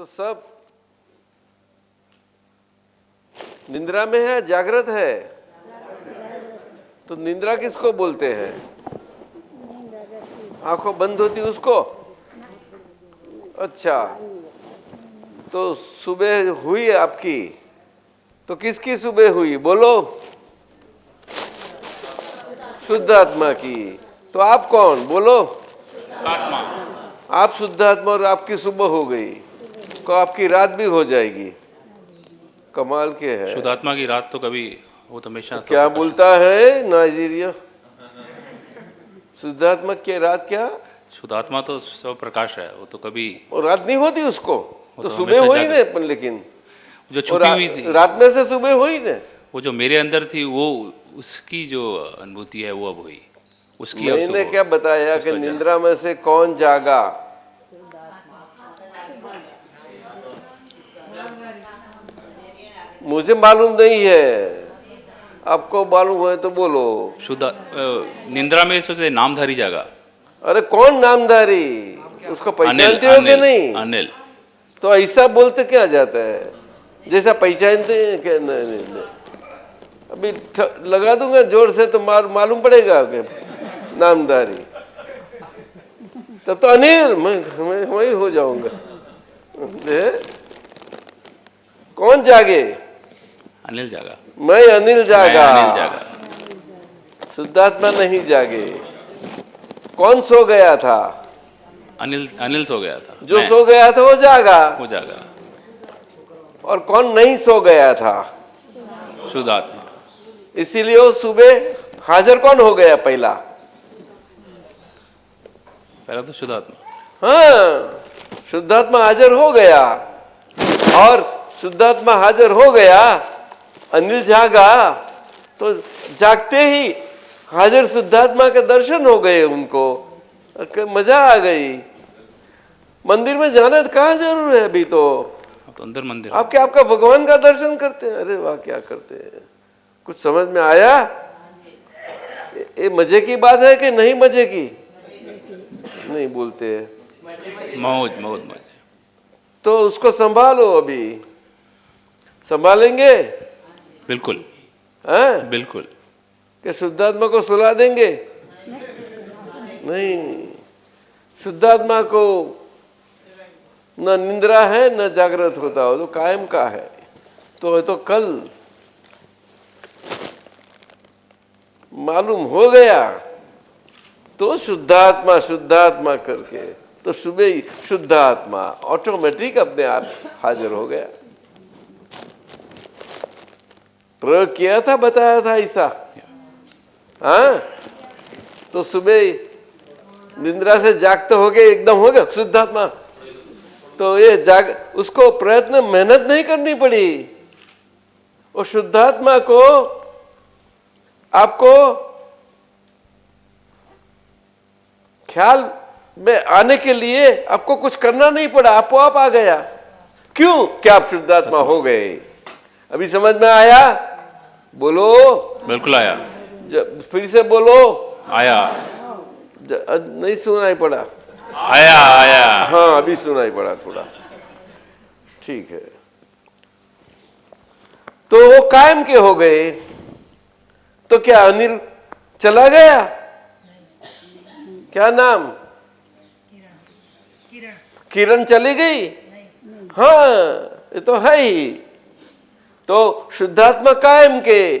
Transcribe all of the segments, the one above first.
तो सब निंद्रा में है, जागृत है। तो निंद्रा किसको बोलते हैं? आंखों बंद होती उसको। अच्छा, तो सुबह हुई आपकी, तो किसकी सुबह हुई बोलो? शुद्ध आत्मा की। तो आप कौन बोलो? आत्मा। आप शुद्ध आत्मा और आपकी सुबह हो गई, तो आपकी रात भी हो जाएगी। कमाल के है। शुद्ध आत्मा की रात तो कभी, वो तो हमेशा तो क्या बोलता है नाइजीरिया? शुद्ध आत्मा की रात क्या? शुद्ध आत्मा तो सब प्रकाश है, वो तो कभी और रात नहीं होती उसको, तो तो सुबह हमेशा हुई ना अपन। लेकिन जो छुपी हुई थी, रात में से सुबह हुई ना। वो जो मेरे अंदर थी, वो उसकी जो अनुभूति है वो अब हुई, उसकी अब मैंने सुबह। क्या बताया कि निंद्रा में से कौन जागा? मुझे मालूम नहीं है, आपको मालूम है तो बोलो। शुद्ध निंद्रा में सबसे नामधारी जागा। अरे कौन नामधारी? उसको पहचानते हो कि नहीं? अनिल। तो ऐसा बोलते क्या जाता है, जैसा पहचानते हैं कि नहीं। अभी लगा दूंगा जोर से तो मालूम पड़ेगा कि नामधारी। तब तो अनिल मैं वही हो जाऊंगा। कौन जागे? अनिल जागा। मैं अनिल जागा। अनिल जागा। शुद्धात्मा नहीं जागे। कौन सो गया था? अनिल सो गया था। जो सो गया था वो जागा। वो जागा। और कौन नहीं सो गया था? शुद्ध आत्मा। इसीलिए वो सुबह हाजिर कौन हो गया पहला? पहला तो शुद्ध आत्मा। हाँ, शुद्धात्मा हाजिर हो गया। और शुद्धात्मा हाजिर हो गया, अनिल जागा। तो जागते ही हाजिर शुद्धात्मा के दर्शन हो गए उनको, मजा आ गई। मंदिर में जाना कहाँ जरूर है अभी तो? तो अंदर मंदिर आपका भगवान का दर्शन करते हैं। अरे वाह, क्या करते हैं? कुछ समझ में आया? ये मजे की बात है कि नहीं मजे की? नहीं बोलते हैं। मौज मौज मौज। तो उसको संभालो, अभी संभालेंगे? बिल्कुल। हैं? बिल्कुल। कि शुद्धात्मा को सुला देंगे? नहीं, शुद्धात्मा को न निंद्रा है न जागृत होता हो, तो कायम का है। तो कल मालूम हो गया तो शुद्धात्मा शुद्धात्मा करके, तो सुबह ही शुद्धात्मा ऑटोमेटिक अपने आप हाजिर हो गया। प्रयोग किया था, बताया था ऐसा। हाँ, तो सुबह निंद्रा से जागते हो गए, एकदम हो गया शुद्धात्मा। तो ये उसको प्रयत्न मेहनत नहीं करनी पड़ी। और शुद्धात्मा को आपको ख्याल में आने के लिए आपको कुछ करना नहीं पड़ा, आपको आप आ गया। क्यों? क्या आप शुद्धात्मा हो गए। अभी समझ में आया? बोलो। बिल्कुल आया। फिर से बोलो। आया। नहीं सुनाई पड़ा? आया आया। हाँ, अभी सुनाई पड़ा थोड़ा। ठीक है। तो वो कायम के हो गए। तो क्या अनिल चला गया? क्या नाम? किरण चली गई? हाँ, ये तो है ही। तो शुद्धात्मा कायम के,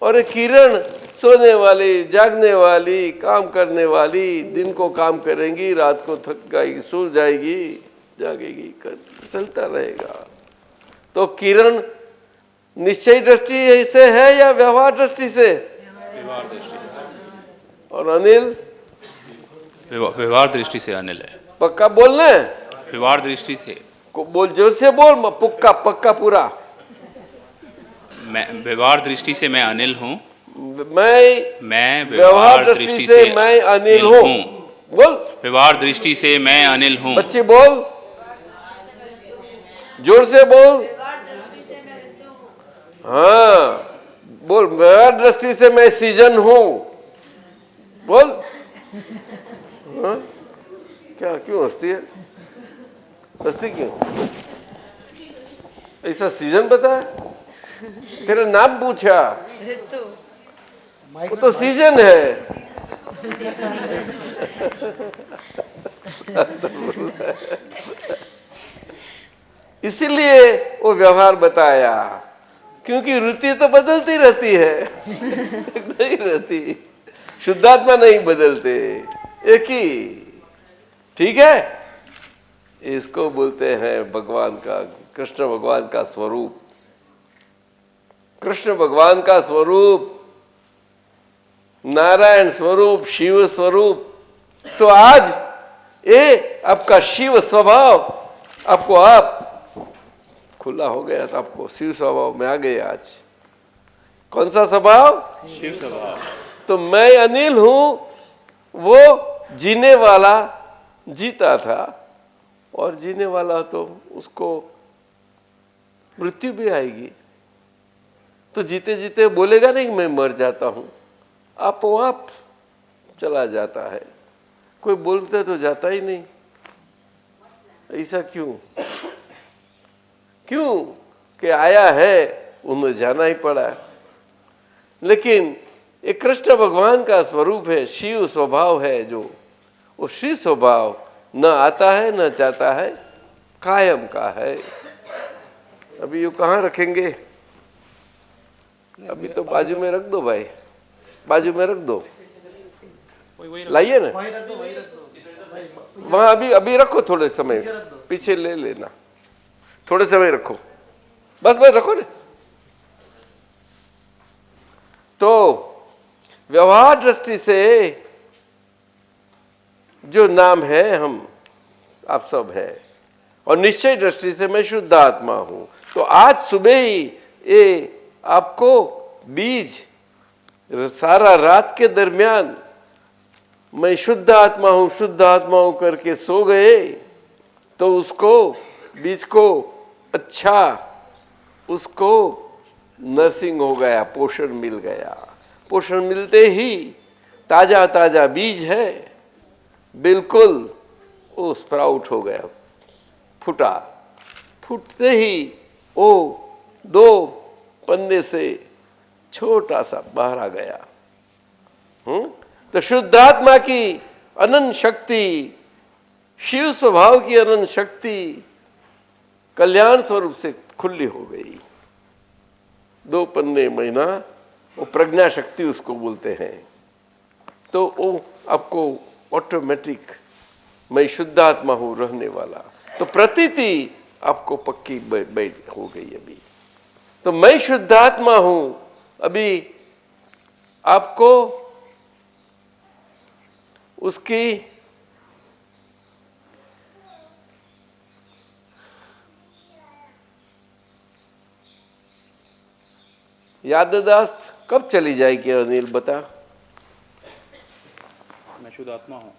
और किरण सोने वाली, जागने वाली, काम करने वाली, दिन को काम करेंगी, रात को थक जाएगी, सो जाएगी, जागेगी, चलता रहेगा। तो किरण निश्चय दृष्टि से है या व्यवहार दृष्टि से? व्यवहार दृष्टि। और अनिल? व्यवहार दृष्टि से अनिल है। पक्का बोलना है? व्यवहार दृष्टि से बोल, जोर से बोल। पक्का पक्का पूरा। मैं व्यवहार दृष्टि से मैं अनिल हूँ। मैं व्यवहार दृष्टि से मैं अनिल हूँ। बोल। व्यवहार दृष्टि से मैं अनिल हूँ। बच्चे बोल, जोर से बोल। हाँ बोल, व्यवहार दृष्टि से मैं सीजन हूँ। बोल। हाँ? क्या, क्यों हंसती है? हंसती क्यों? ऐसा सीजन बता, तेरा नाम पूछा, ऋतु। वो तो सीजन है। इसीलिए वो व्यवहार बताया, क्योंकि ऋतु तो बदलती रहती है, नहीं रहती। शुद्धात्मा नहीं बदलते, एक ही। ठीक है, इसको बोलते हैं भगवान का, कृष्ण भगवान का स्वरूप। कृष्ण भगवान का स्वरूप, नारायण स्वरूप, शिव स्वरूप। तो आज ये आपका शिव स्वभाव आपको आप खुला हो गया, तो आपको शिव स्वभाव में आ गए। आज कौन सा स्वभाव? शिव स्वभाव। तो मैं अनिल हूं, वो जीने वाला जीता था, और जीने वाला तो उसको मृत्यु भी आएगी। तो जीते जीते बोलेगा नहीं मैं मर जाता हूं, आप चला जाता है। कोई बोलते तो जाता ही नहीं। ऐसा क्यों? क्यों कि आया है, उन्हें जाना ही पड़ा। लेकिन ये कृष्ण भगवान का स्वरूप है, शिव स्वभाव है, जो वो शिव स्वभाव न आता है न जाता है, कायम का है। अभी ये कहाँ रखेंगे? अभी तो बाजू में रख दो भाई, बाजू में रख दो, लाइए ना वहां। अभी रखो, थोड़े समय पीछे ले लेना, थोड़े समय रखो, बस रखो ना। तो व्यवहार दृष्टि से जो नाम है हम आप सब है, और निश्चय दृष्टि से मैं शुद्ध आत्मा हूं। तो आज सुबह ही ये आपको बीज, सारा रात के दरमियान मैं शुद्ध आत्मा हूं, शुद्ध आत्मा हूं करके सो गए, तो उसको बीज को अच्छा, उसको नर्सिंग हो गया, पोषण मिल गया। पोषण मिलते ही ताजा ताजा बीज है, बिल्कुल वो स्प्राउट हो गया, फूटा। फूटते ही वो 2 पन्ने से छोटा सा बाहर आ गया। तो शुद्धात्मा की अनंत शक्ति, शिव स्वभाव की अनंत शक्ति कल्याण स्वरूप से खुली हो गई। 2 पन्ने महीना, वो प्रज्ञा शक्ति उसको बोलते हैं। तो वो आपको ऑटोमेटिक मैं शुद्धात्मा हूं रहने वाला, तो प्रतीति आपको पक्की बैठ हो गई। अभी तो मैं शुद्धात्मा हूं, अभी आपको उसकी याददाश्त कब चली जाएगी अनिल बता? मैं शुद्ध आत्मा हूँ।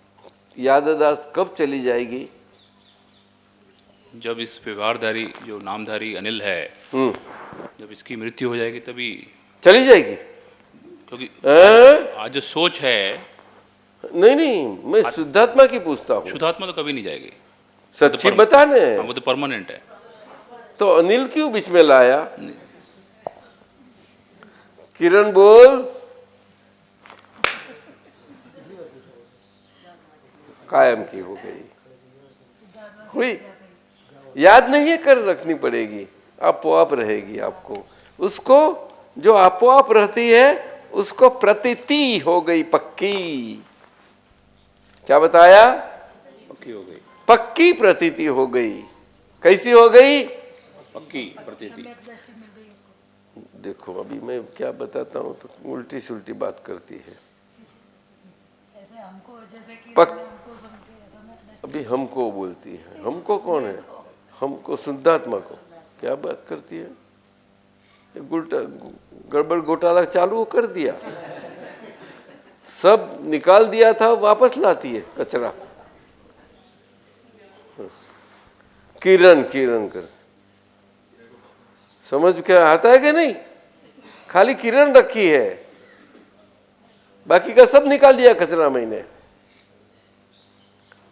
याददाश्त कब चली जाएगी? जब इस व्यवहारधारी जो नामधारी अनिल है, जब इसकी मृत्यु हो जाएगी तभी चली जाएगी। क्योंकि हैं? आज जो सोच है, नहीं, मैं शुद्धात्मा की पूछता हूँ। शुद्धात्मा तो कभी नहीं जाएगी। सच्ची बता ने। वो तो परमानेंट है। तो अनिल क्यों बीच में लाया? किरण बोल। कायम की हो गई, हुई। याद नहीं कर रखनी पड़ेगी, आपो-आप रहेगी आपको। उसको जो आपो-आप रहती है उसको प्रतीति हो गई, पक्की। क्या बताया? पक्की हो गई। पक्की प्रतीति हो गई। कैसी हो गई? पक्की प्रतीति। देखो अभी मैं क्या बताता हूँ तो उल्टी सुल्टी बात करती है। ऐसे हमको, जैसे कि पक- हमको सुन के ऐसा मत अभी हमको बोलती है। हमको कौन है? हमको शुद्धात्मा को। क्या बात करती है? गड़बड़ घोटाला चालू कर दिया, सब निकाल दिया था, वापस लाती है कचरा। किरण कर समझ क्या आता है कि नहीं? खाली किरण रखी है, बाकी का सब निकाल दिया कचरा मैंने।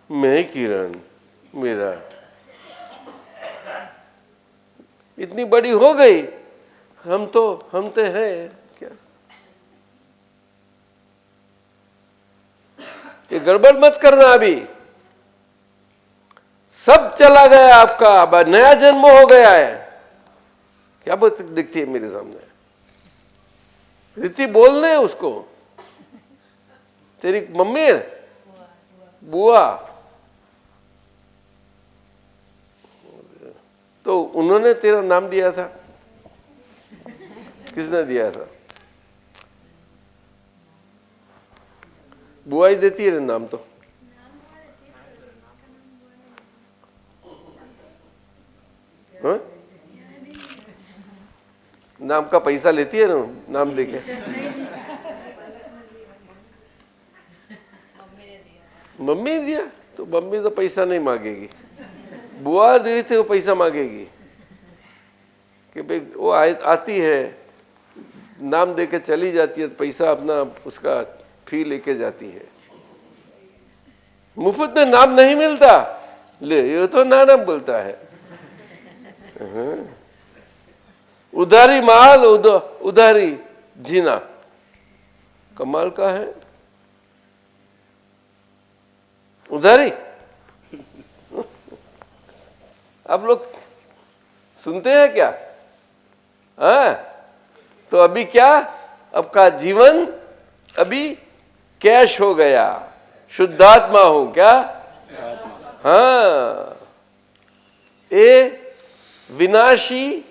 मैं किरण, मेरा इतनी बड़ी हो गई, हम तो हैं क्या? ये गड़बड़ मत करना। अभी सब चला गया आपका, अब नया जन्म हो गया है। क्या बात दिखती है मेरे सामने? रीति बोलने उसको, तेरी मम्मी है, बुआ, तो उन्होंने तेरा नाम दिया था? किसने दिया था? बुआ ही देती है नाम तो। हाँ? नाम का पैसा लेती है ना, नाम देके? मम्मी ने दिया तो मम्मी तो पैसा नहीं मांगेगी, बुआ दी थी वो पैसा मांगेगी कि भाई वो आती है, नाम देके चली जाती है, पैसा अपना उसका फी लेके जाती है। मुफ्त में नाम नहीं मिलता, ले ये तो नाम बोलता है। उधारी माल, उधारी जीना, कमाल का है। उधारी आप लोग सुनते हैं क्या? हाँ, तो अभी क्या, अब का जीवन अभी कैश हो गया, शुद्धात्मा हूं क्या? हाँ, ये विनाशी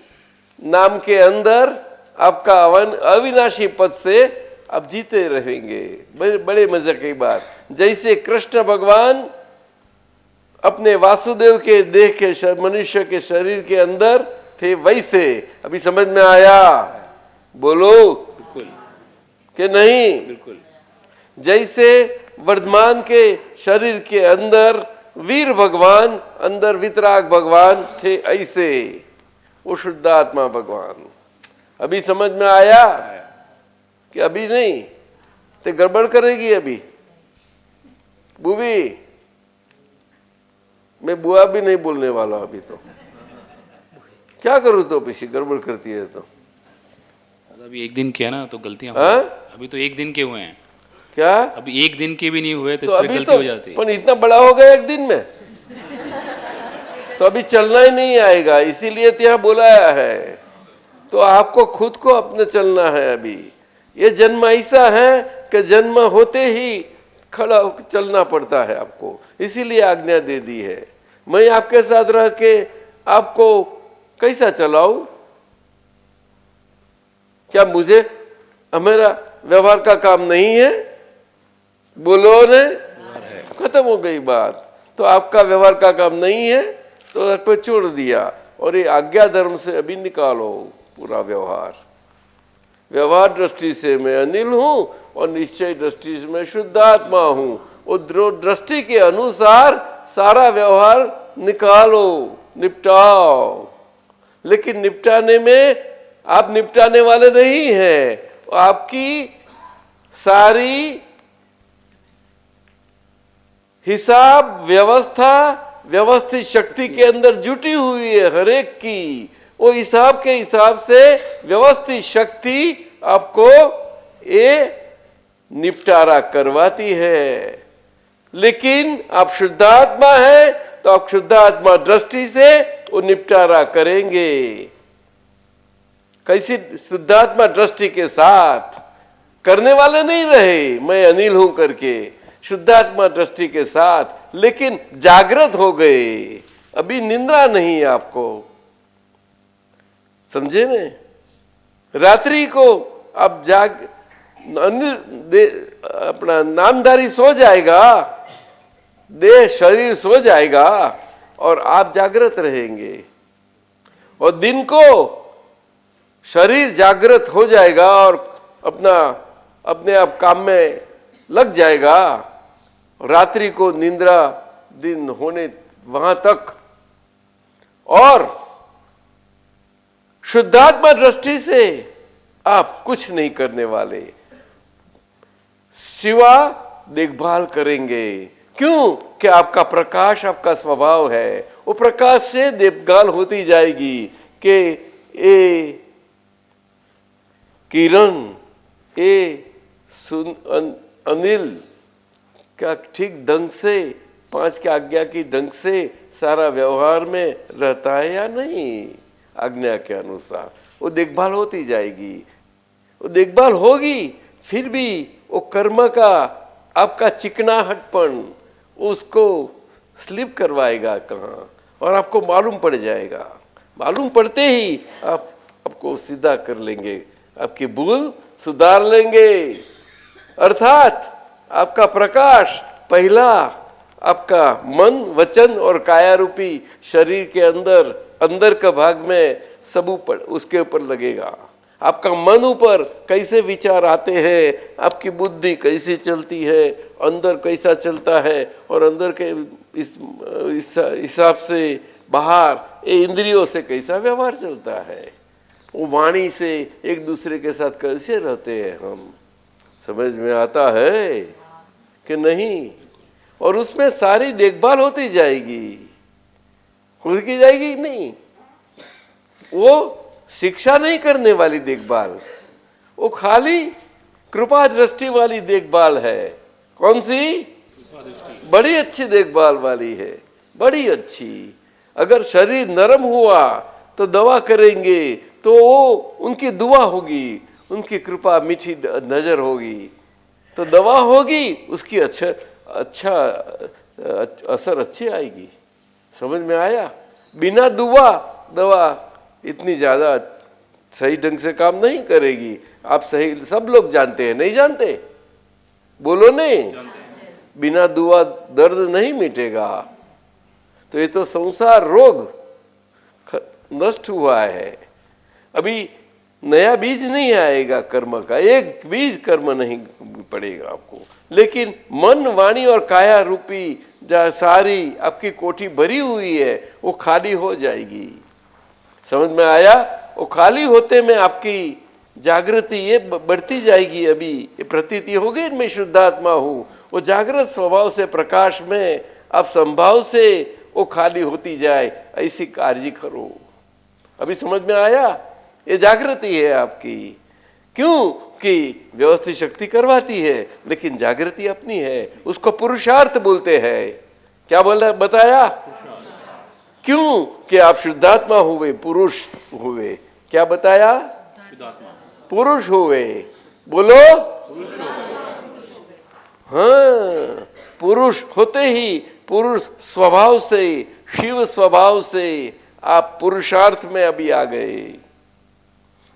नाम के अंदर आपका अविनाशी पद से आप जीते रहेंगे। बड़े मजे की बात, जैसे कृष्ण भगवान अपने वासुदेव के देह के मनुष्य के शरीर के अंदर थे, वैसे अभी समझ में आया? बोलो बिल्कुल कि नहीं? बिल्कुल। जैसे वर्धमान के शरीर के अंदर वीर भगवान, अंदर वितराग भगवान थे, ऐसे वो शुद्धात्मा भगवान। अभी समझ में आया कि अभी नहीं तो गड़बड़ करेगी? अभी बुबी, मैं बुआ भी नहीं बोलने वाला अभी तो, क्या करूं? तो पीछे गड़बड़ करती है तो। अभी एक दिन किया ना तो गलतियां हाँ? अभी तो एक दिन के हुए हैं, क्या? अभी एक दिन के भी नहीं हुए तो तो फिर अभी गलती तो हो जाती है। पर इतना बड़ा हो गया एक दिन में, तो अभी चलना ही नहीं आएगा, इसीलिए तो यहाँ बुलाया है। तो आपको खुद को अपने चलना है। अभी ये जन्म ऐसा है कि जन्म होते ही खड़ा होकर चलना पड़ता है आपको, इसीलिए आज्ञा दे दी है। मैं आपके साथ रह के आपको कैसा चलाऊं? क्या मुझे मेरा व्यवहार का काम नहीं है? बोलो ने, खत्म हो गई बात। तो आपका व्यवहार का काम नहीं है तो आप पे छोड़ दिया, और ये आज्ञा धर्म से अभी निकालो पूरा व्यवहार। व्यवहार दृष्टि से मैं अनिल हूं और निश्चय दृष्टि से मैं शुद्धात्मा हूं। और दृष्टि के अनुसार सारा व्यवहार निकालो, निपटाओ। लेकिन निपटाने में आप निपटाने वाले नहीं हैं, आपकी सारी हिसाब व्यवस्था व्यवस्थित शक्ति के अंदर जुटी हुई है हर एक की। वो हिसाब के हिसाब से व्यवस्थित शक्ति आपको ये निपटारा करवाती है। लेकिन आप शुद्धात्मा है तो आप शुद्धात्मा दृष्टि से वो निपटारा करेंगे। कैसी? शुद्धात्मा दृष्टि के साथ, करने वाले नहीं रहे मैं अनिल हूं करके, शुद्धात्मा दृष्टि के साथ। लेकिन जागृत हो गए, अभी निंद्रा नहीं आपको, समझे ने? रात्रि को अब अपना नामधारी सो जाएगा, देह शरीर सो जाएगा और आप जागृत रहेंगे। और दिन को शरीर जागृत हो जाएगा और अपने आप काम में लग जाएगा। रात्रि को निंद्रा दिन होने वहां तक। और शुद्धात्मा दृष्टि से आप कुछ नहीं करने वाले, सिवा देखभाल करेंगे। क्यों? कि आपका प्रकाश आपका स्वभाव है, वो प्रकाश से देखभाल होती जाएगी कि ये किरण, ये अनिल क्या ठीक ढंग से 5 की आज्ञा की ढंग से सारा व्यवहार में रहता है या नहीं, आज्ञा के अनुसार, वो देखभाल होती जाएगी, वो देखभाल होगी। फिर भी वो कर्म का आपका चिकनाहटपन उसको स्लिप करवाएगा कहाँ, और आपको मालूम पड़ जाएगा। मालूम पड़ते ही आप आपको सीधा कर लेंगे, आपकी भूल सुधार लेंगे। अर्थात आपका प्रकाश पहला आपका मन, वचन और काया रूपी शरीर के अंदर का भाग में सब ऊपर उसके ऊपर लगेगा। आपका मन ऊपर कैसे विचार आते हैं, आपकी बुद्धि कैसे चलती है, अंदर कैसा चलता है, और अंदर के इस हिसाब से बाहर ये इंद्रियों से कैसा व्यवहार चलता है, वो वाणी से एक दूसरे के साथ कैसे रहते हैं हम, समझ में आता है कि नहीं। और उसमें सारी देखभाल होती जाएगी, होती जाएगी नहीं, वो शिक्षा नहीं करने वाली देखभाल, वो खाली कृपा दृष्टि वाली देखभाल है। कौन सी? बड़ी अच्छी देखभाल वाली है, बड़ी अच्छी। अगर शरीर नरम हुआ तो दवा करेंगे तो वो उनकी दुआ होगी, उनकी कृपा मीठी नजर होगी तो दवा होगी, उसकी अच्छा असर अच्छी आएगी। समझ में आया? बिना दवा इतनी ज़्यादा सही ढंग से काम नहीं करेगी। आप सही, सब लोग जानते हैं, नहीं जानते? बोलो नहीं, बिना दुआ दर्द नहीं मिटेगा। तो ये तो संसार रोग नष्ट हुआ है, अभी नया बीज नहीं आएगा कर्म का, एक बीज कर्म नहीं पड़ेगा आपको। लेकिन मन, वाणी और काया रूपी जहाँ सारी आपकी कोठी भरी हुई है वो खाली हो जाएगी। समझ में आया? वो खाली होते में आपकी जागृति ये बढ़ती जाएगी। अभी ये प्रतीति हो गई मैं शुद्धात्मा हूँ, वो जागृत स्वभाव से, प्रकाश में आप संभाव से वो खाली होती जाए, ऐसी काळजी करो। अभी समझ में आया? ये जागृति है आपकी। क्यों? कि व्यवस्थित शक्ति करवाती है, लेकिन जागृति अपनी है, उसको पुरुषार्थ बोलते हैं। क्या बोला बताया? क्यों? कि आप शुद्धात्मा हुए, पुरुष हुए। क्या बताया? पुरुष हुए। बोलो हाँ, पुरुष होते ही पुरुष स्वभाव से, शिव स्वभाव से आप पुरुषार्थ में अभी आ गए।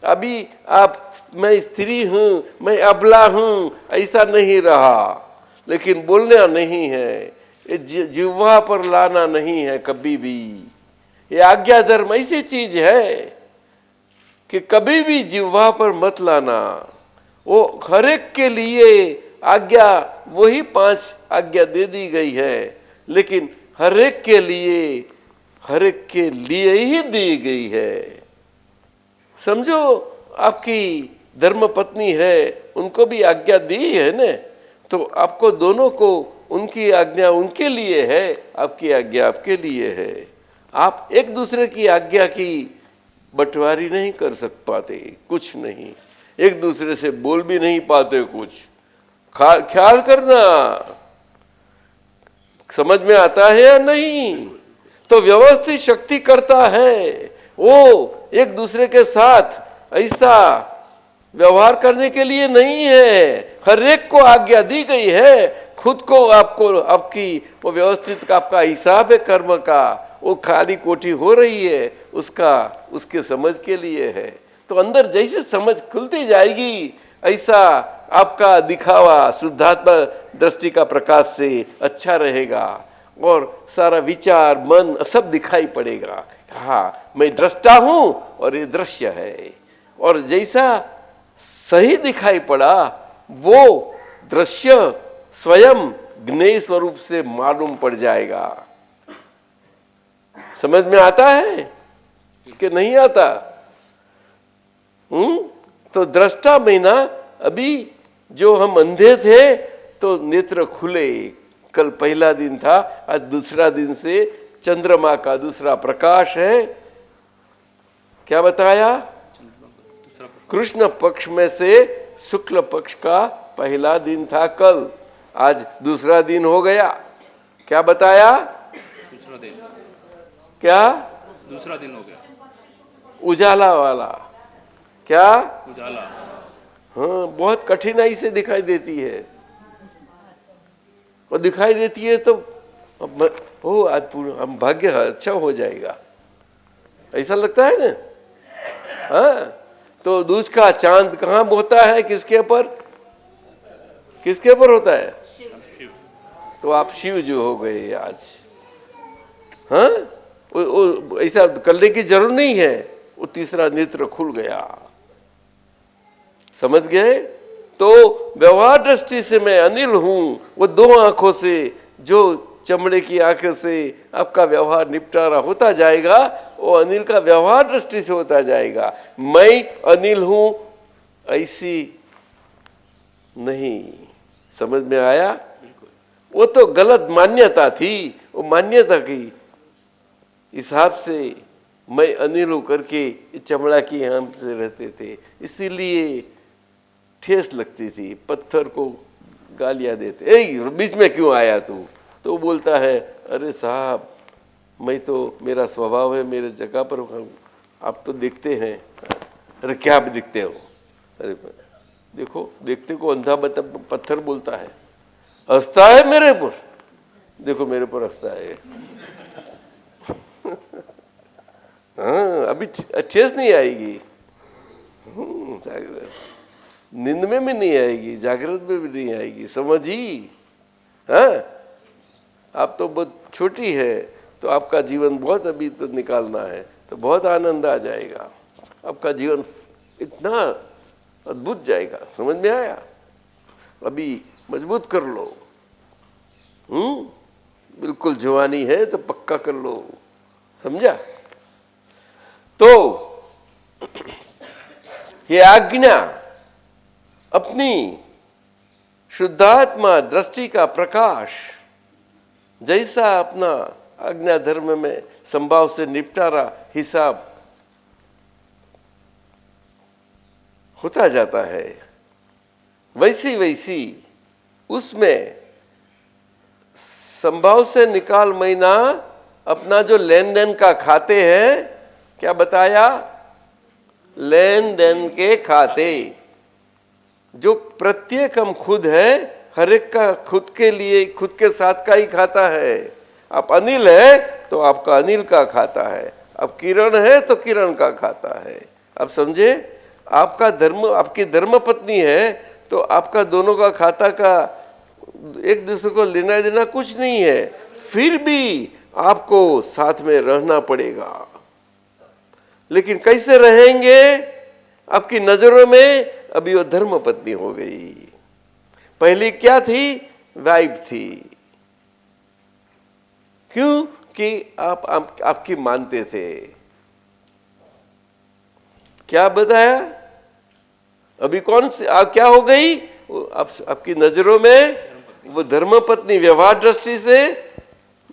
अभी आप मैं स्त्री हूँ, मैं अबला हूँ, ऐसा नहीं रहा। लेकिन बोलना नहीं है, ये जिह्वा पर लाना नहीं है कभी भी। ये आज्ञा धर्म ऐसी चीज है कि कभी भी जिह्वा पर मत लाना। वो हर एक के लिए आज्ञा, वही 5 आज्ञा दे दी गई है, लेकिन हर एक के लिए ही दी गई है। समझो, आपकी धर्म पत्नी है, उनको भी आज्ञा दी है न, तो आपको दोनों को उनकी आज्ञा उनके लिए है, आपकी आज्ञा आपके लिए है। आप एक दूसरे की आज्ञा की बंटवारी नहीं कर पाते, कुछ नहीं, एक दूसरे से बोल भी नहीं पाते कुछ। ख्याल करना, समझ में आता है या नहीं? तो व्यवस्थित शक्ति करता है, वो एक दूसरे के साथ ऐसा व्यवहार करने के लिए नहीं है। हर एक को आज्ञा दी गई है, खुद को आपको आपकी वो व्यवस्थित का आपका हिसाब है कर्म का, वो खाली कोठी हो रही है, उसके समझ के लिए है। तो अंदर जैसे समझ खुलती जाएगी, ऐसा आपका दिखावा शुद्धात्मा दृष्टि का प्रकाश से अच्छा रहेगा, और सारा विचार, मन सब दिखाई पड़ेगा। हाँ, मैं दृष्टा हूँ और ये दृश्य है, और जैसा सही दिखाई पड़ा वो दृश्य स्वयं ज्ञेय स्वरूप से मालूम पड़ जाएगा। समझ में आता है कि नहीं आता? तो दृष्टा में ना, अभी जो हम अंधे थे तो नेत्र खुले, कल पहला दिन था, आज दूसरा दिन से चंद्रमा का दूसरा प्रकाश है, क्या बताया? कृष्ण पक्ष में से शुक्ल पक्ष का पहला दिन था कल, आज दूसरा दिन हो गया। क्या बताया? दूसरा दिन, क्या? दूसरा दिन हो गया, उजाला वाला। क्या? उजाला। हाँ, बहुत कठिनाई से दिखाई देती है, और दिखाई देती है तो आज पूरा हम भाग्य अच्छा हो जाएगा, ऐसा लगता है ना। हाँ, तो दूज का चांद कहाँ होता है? किसके ऊपर? किसके ऊपर होता है? तो आप शिव जो हो गए आज। हाँ, ऐसा करने की जरूरत नहीं है, वो तीसरा नेत्र खुल गया, समझ गए? तो व्यवहार दृष्टि से मैं अनिल हूं, वो दो आंखों से, जो चमड़े की आंखों से आपका व्यवहार निपटारा होता जाएगा, वो अनिल का व्यवहार दृष्टि से होता जाएगा। मैं अनिल हूं ऐसी नहीं, समझ में आया? वो तो गलत मान्यता थी, वो मान्यता की हिसाब से मैं अनिल हूं करके चमड़ा की हम से रहते थे, इसीलिए ठेस लगती थी, पत्थर को गालियां देते, ए बीच में क्यों आया तू? तो बोलता है, अरे साहब मैं तो, मेरा स्वभाव है, मेरे जगह पर हूं, आप तो दिखते हैं। अरे क्या भी दिखते हो? अरे देखो, देखते को अंधा पत्थर बोलता है, हंसता है मेरे पर, देखो मेरे पर हंसता है। हाँ, अभी ठेस नहीं आएगी, जागृत नींद में भी नहीं आएगी, जागृत में भी नहीं आएगी, समझी? हाँ, आप तो बहुत छोटी है, तो आपका जीवन बहुत अभी तो निकालना है, तो बहुत आनंद आ जाएगा, आपका जीवन इतना अद्भुत जाएगा, समझ में आया? अभी मजबूत कर लो, बिल्कुल जवानी है तो पक्का कर लो, समझा? तो ये आज्ञा अपनी शुद्धात्मा दृष्टि का प्रकाश, जैसा अपना आज्ञा धर्म में संभाव से निपटारा हिसाब होता जाता है, वैसी वैसी उसमें संभाव से निकाल महीना अपना जो लेन देन का खाते हैं, क्या बताया? लेन देन के खाते, जो प्रत्येक हम खुद है, हर एक का खुद के लिए, खुद के साथ का ही खाता है। आप अनिल है तो आपका अनिल का खाता है, अब किरण है तो किरण का खाता है। अब समझे? आपका धर्म, आपकी धर्म पत्नी है तो आपका दोनों का खाता का एक दूसरे को लेना देना कुछ नहीं है, फिर भी आपको साथ में रहना पड़ेगा। लेकिन कैसे रहेंगे? आपकी नजरों में अभी वो धर्म पत्नी हो गई, पहली क्या थी? वाइफ थी। क्यों? कि आपकी मानते थे। क्या बताया? अभी कौन सी क्या हो गई? आपकी नजरों में वो धर्म पत्नी, व्यवहार दृष्टि से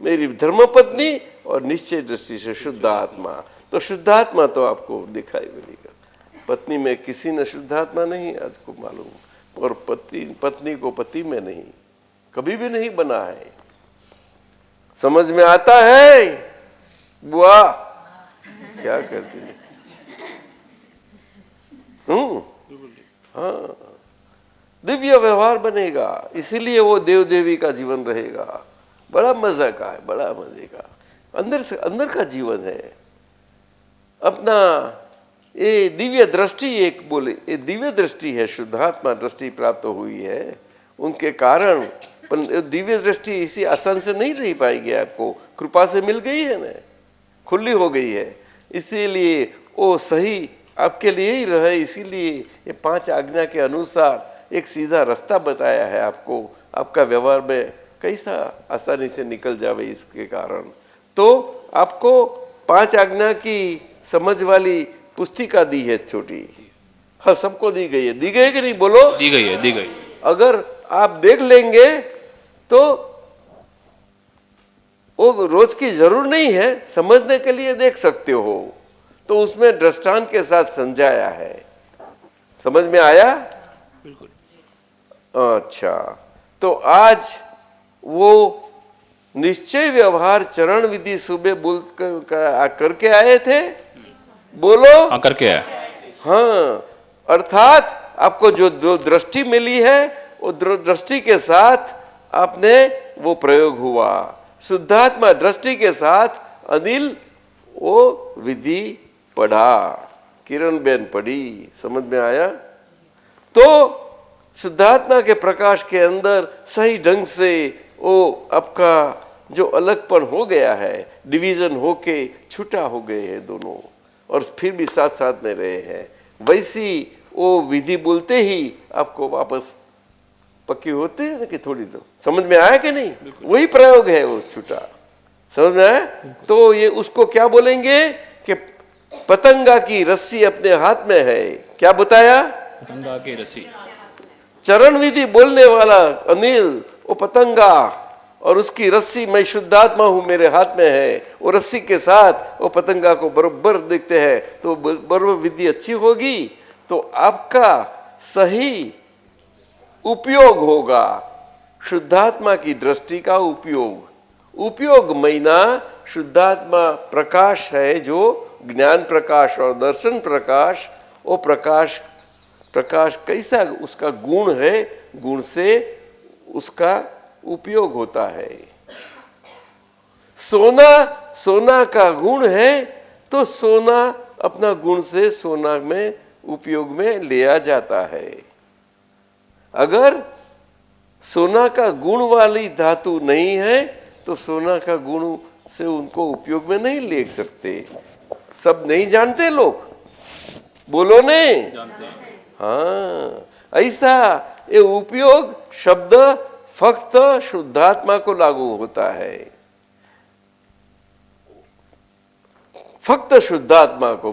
मेरी धर्म पत्नी, और निश्चय दृष्टि से शुद्ध आत्मा। तो शुद्ध आत्मा तो आपको दिखाई मिलेगा, पत्नी में किसी ने शुद्ध आत्मा नहीं, आज को मालूम, और पत्नी को पति में नहीं, कभी भी नहीं बना है। समझ में आता है बुआ? क्या करती है? हाँ, दिव्य व्यवहार बनेगा, इसीलिए वो देव देवी का जीवन रहेगा। बड़ा मजा का है, बड़ा मजे का, अंदर से अंदर का जीवन है अपना। ये दिव्य दृष्टि, एक बोले ये दिव्य दृष्टि है, शुद्धात्मा दृष्टि प्राप्त हुई है उनके कारण। पर दिव्य दृष्टि इसी आसान से नहीं रह पाएगी, आपको कृपा से मिल गई है ना, खुली हो गई है, इसीलिए वो सही आपके लिए ही रहे। इसीलिए ये 5 आज्ञा के अनुसार एक सीधा रास्ता बताया है आपको, आपका व्यवहार में कैसा आसानी से निकल जावे इसके कारण। तो आपको 5 आज्ञा की समझ वाली पुस्तिका दी है छोटी, हाँ सबको दी गई है। दी गई कि नहीं? बोलो। दी गई है, दी गई। अगर आप देख लेंगे तो वो रोज की जरूर नहीं है, समझने के लिए देख सकते हो। तो उसमें दृष्टांत के साथ समझाया है। समझ में आया? बिल्कुल। अच्छा, तो आज वो निश्चय व्यवहार चरण विधि सुबह बोल करके आए थे, बोलो। हाँ, करके आया। हाँ, अर्थात आपको जो जो दृष्टि मिली है वो दृष्टि के साथ आपने वो प्रयोग हुआ। शुद्धात्मा दृष्टि के साथ अनिल वो विधि पढ़ा, किरण बेन पढ़ी। समझ में आया? तो शुद्धात्मा के प्रकाश के अंदर सही ढंग से वो आपका जो अलगपन हो गया है, डिवीजन होके छूटा हो गए हैं दोनों, और फिर भी साथ साथ में रहे हैं। वैसी वो विधि बोलते ही आपको वापस पक्की होते हैं कि थोड़ी। तो समझ में आया कि नहीं? वही प्रयोग है वो छूटा। समझ में आया? तो ये उसको क्या बोलेंगे कि पतंगा की रस्सी अपने हाथ में है। क्या बताया? पतंगा की रस्सी। चरण विधि बोलने वाला अनिल वो पतंगा, और उसकी रस्सी मैं शुद्धात्मा हूं मेरे हाथ में है। वो रस्सी के साथ वो पतंगा को बरोबर देखते हैं, तो बरोबर विधि अच्छी होगी, तो आपका सही उपयोग होगा। शुद्धात्मा की दृष्टि का उपयोग महीना शुद्धात्मा प्रकाश है, जो ज्ञान प्रकाश और दर्शन प्रकाश। वो प्रकाश कैसा उसका गुण है, गुण से उसका उपयोग होता है। सोना का गुण है, तो सोना अपना गुण से सोना में उपयोग में लिया जाता है। अगर सोना का गुण वाली धातु नहीं है तो सोना का गुण से उनको उपयोग में नहीं ले सकते। सब नहीं जानते लोग, बोलो नहीं जानते हैं। हाँ, ऐसा ये उपयोग शब्द फक्त शुद्धात्मा को लागू होता है, फक्त शुद्धात्मा को,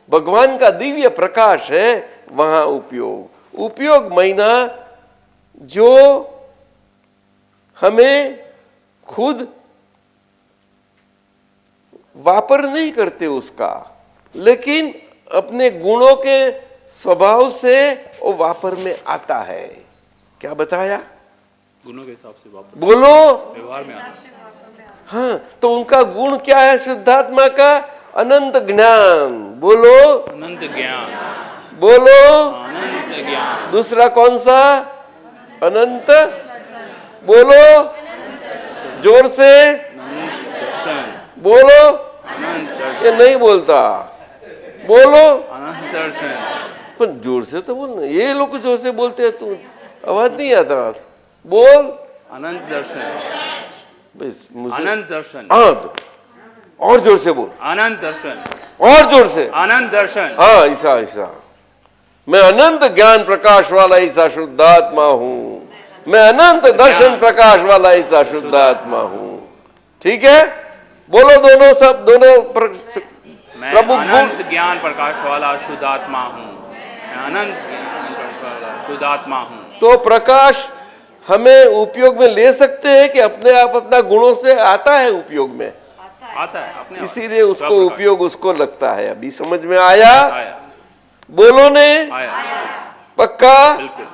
भगवान का दिव्य प्रकाश है वहां उपयोग महीना जो हमें खुद वापर नहीं करते उसका, लेकिन अपने गुणों के स्वभाव से वो वापर में आता है। क्या बताया? गुणों के हिसाब से वापस बोलो। व्यवहार में आता है। हाँ, तो उनका गुण क्या है शुद्धात्मा का? अनंत ज्ञान। बोलो अनंत ज्ञान। बोलो। अनंत ज्ञान। दूसरा कौन सा? अनंत। बोलो जोर से, दर्शन। बोलो। अनंत दर्शन। ये नहीं बोलता, बोलो। अनंत दर्शन। पर जोर से तो बोलना, ये लोग जोर से बोलते हैं, तू आवाज नहीं आता। बोल। अनंत दर्शन। बस मुझे अनंत दर्शन। हाँ, तो और जोर से बोल, अनंत दर्शन। और जोर से। अनंत दर्शन। हाँ, ऐसा मैं अनंत ज्ञान प्रकाश वाला ऐसा शुद्धात्मा हूँ, मैं अनंत दर्शन प्रकाश वाला ऐसा शुद्धात्मा हूँ। ठीक है, बोलो दोनों, सब दोनों मैं प्रमुख अनंत ज्ञान प्रकाश वाला शुद्धात्मा हूँ। मैं अनंत ज्ञान प्रकाश वाला शुद्धात्मा हूँ। तो प्रकाश हमें उपयोग में ले सकते हैं कि अपने आप अपना गुणों से आता है उपयोग में? आता है अपने आप। इसीलिए उसको सब प्रकार। उपयोग उसको लगता है। अभी समझ में आया? आया। बोलो ने आया। पक्का? बिल्कुल।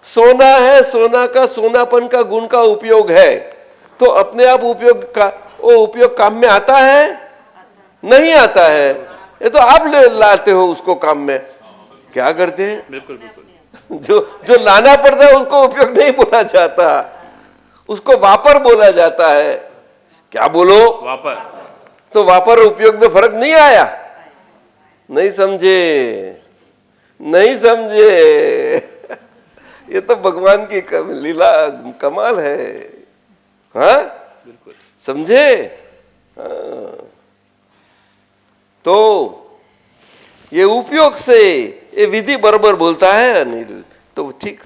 सोना है, सोना का सोनापन का गुण का उपयोग है, तो अपने आप उपयोग का वो उपयोग काम में आता है? नहीं आता है। ये तो आप लाते हो उसको काम में। क्या करते हैं? बिल्कुल बिल्कुल। जो लाना पड़ता है उसको उपयोग नहीं बोला जाता, उसको वापर बोला जाता है। क्या बोलो? वापर। तो वापर उपयोग में फर्क नहीं आया? नहीं समझे? नहीं समझे? ये तो भगवान की लीला कमाल है। हाँ, बिल्कुल। समझे? हाँ। तो ये उपयोग से ये विधि बराबर बोलता है अनिल, तो ठीक।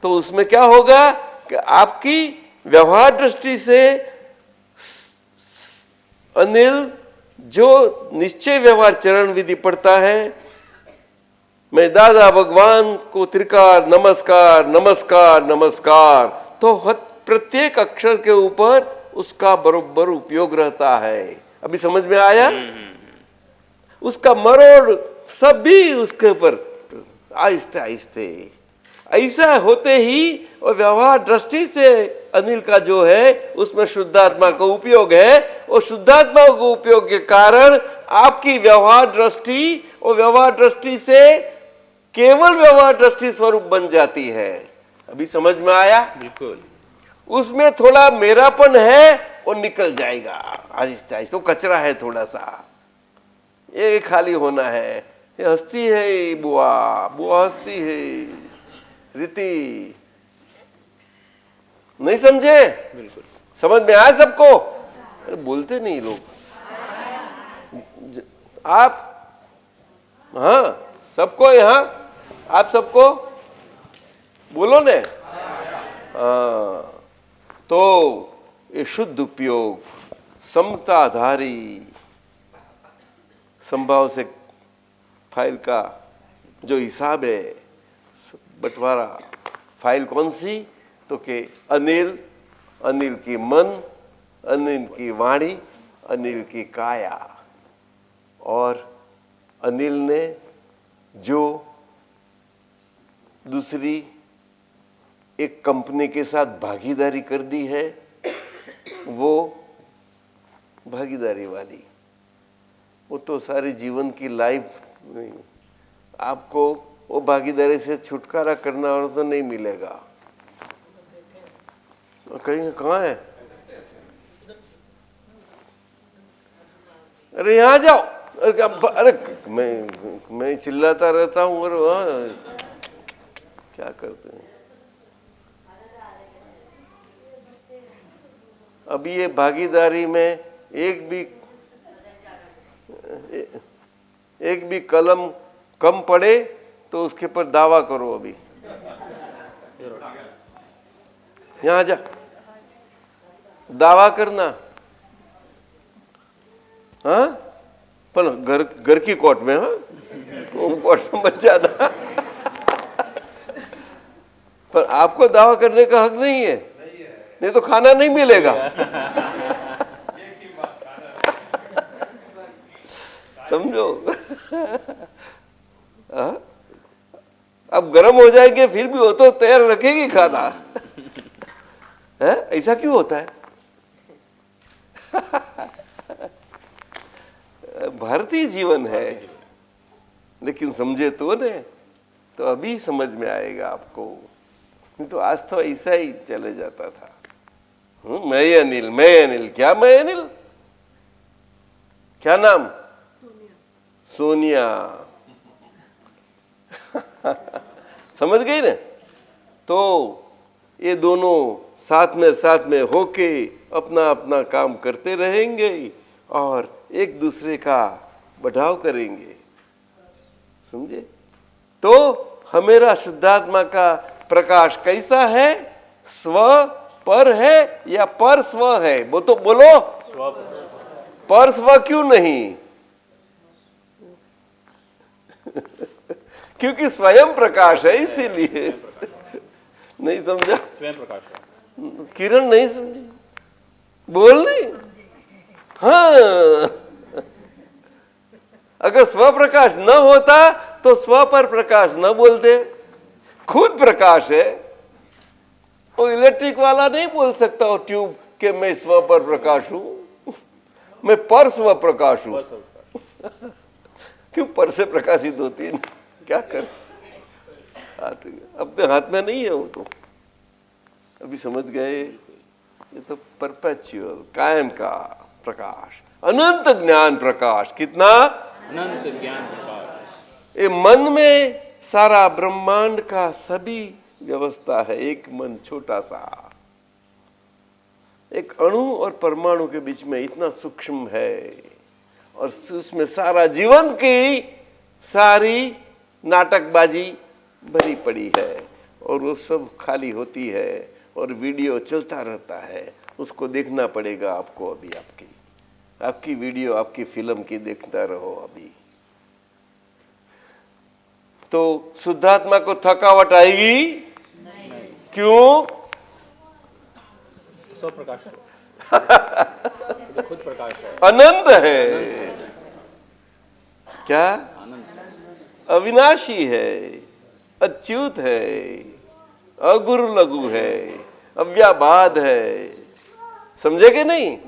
तो उसमें क्या होगा कि आपकी व्यवहार दृष्टि से अनिल जो निश्चय व्यवहार चरण विधि पढ़ता है, मैं दादा भगवान को त्रिकार नमस्कार नमस्कार नमस्कार, तो प्रत्येक अक्षर के ऊपर उसका बरोबर उपयोग रहता है। अभी समझ में आया? उसका मरोड़ सब भी उसके ऊपर आहिस्ते आहिस्ते। ऐसा होते ही और व्यवहार दृष्टि से अनिल का जो है उसमें शुद्धात्मा का उपयोग है, और शुद्धात्मा के उपयोग के कारण आपकी व्यवहार दृष्टि और व्यवहार दृष्टि से केवल व्यवहार दृष्टि स्वरूप बन जाती है। अभी समझ में आया? बिल्कुल। उसमें थोड़ा मेरापन है और निकल जाएगा आहिस्ते आहिस्ते। वो कचरा है थोड़ा सा, ये खाली होना है। ये हस्ती है बुआ, बुआ हस्ती है, रीति नहीं समझे? बिल्कुल समझ में आया सबको? अरे बोलते नहीं लोग। आप हाँ सबको, यहाँ आप सबको बोलो ने। हाँ, तो ये शुद्ध उपयोग समताधारी संभाव से फाइल का जो हिसाब है, बंटवारा। फाइल कौन सी? तो के अनिल, अनिल की मन, अनिल की वाणी, अनिल की काया, और अनिल ने जो दूसरी एक कंपनी के साथ भागीदारी कर दी है, वो भागीदारी वाली, वो तो सारी जीवन की लाइफ नहीं। आपको वो भागीदारी से छुटकारा करना और तो नहीं मिलेगा। कहीं कहाँ है? अरे यहाँ जाओ। अरे मैं चिल्लाता रहता हूँ और वहाँ क्या करते हैं? अभी ये भागीदारी में एक भी कलम कम पड़े तो उसके पर दावा करो। अभी यहाँ जा, दावा करना। हाँ, पर घर की कोर्ट में। हाँ, कोर्ट में मत जाना। पर आपको दावा करने का हक नहीं है, नहीं तो खाना नहीं मिलेगा। समझो। अब गर्म हो जाएंगे फिर भी वो तो तैयार रखेगी खाना है? ऐसा क्यों होता है? भारतीय जीवन है, लेकिन समझे तो ने, तो अभी समझ में आएगा आपको। नहीं तो आज तो ऐसा ही चले जाता था। मैं अनिल, मैं अनिल। क्या मैं अनिल? क्या नाम? सोनिया। समझ गई ना? तो ये दोनों साथ में होके अपना अपना काम करते रहेंगे और एक दूसरे का बढ़ाव करेंगे। समझे? तो हमेरा शुद्धात्मा का प्रकाश कैसा है? स्व पर है या पर स्व है? वो तो बोलो। पर स्व क्यों नहीं? क्योंकि स्वयं प्रकाश है, इसीलिए। नहीं समझा? स्वयं प्रकाश है। किरण नहीं समझी? बोल नहीं। हाँ, अगर स्व प्रकाश न होता तो स्व पर प्रकाश न बोलते। खुद प्रकाश है। वो इलेक्ट्रिक वाला नहीं बोल सकता वो ट्यूब के मैं स्व पर प्रकाश हूं, मैं पर स्व प्रकाश हूं। क्यों पर से प्रकाशित होती है? क्या कर? अपने हाथ में नहीं है वो तो। अभी समझ गए? ये तो परपेचुअल कायम का प्रकाश, अनंत ज्ञान प्रकाश। कितना? अनंत ज्ञान प्रकाश। ये मन में सारा ब्रह्मांड का सभी व्यवस्था है। एक मन छोटा सा, एक अणु और परमाणु के बीच में इतना सूक्ष्म है, और उसमें सारा जीवन की सारी नाटकबाजी भरी पड़ी है, और वो सब खाली होती है और वीडियो चलता रहता है। उसको देखना पड़ेगा आपको। अभी आपकी वीडियो, आपकी फिल्म की देखता रहो अभी। तो शुद्धात्मा को थकावट आएगी? क्यों? स्व प्रकाश खुद प्रकाश है, अनंत है। क्या? अविनाशी है, अच्युत है, अगुरु लघु है, अव्याबाद है। समझे कि नहीं?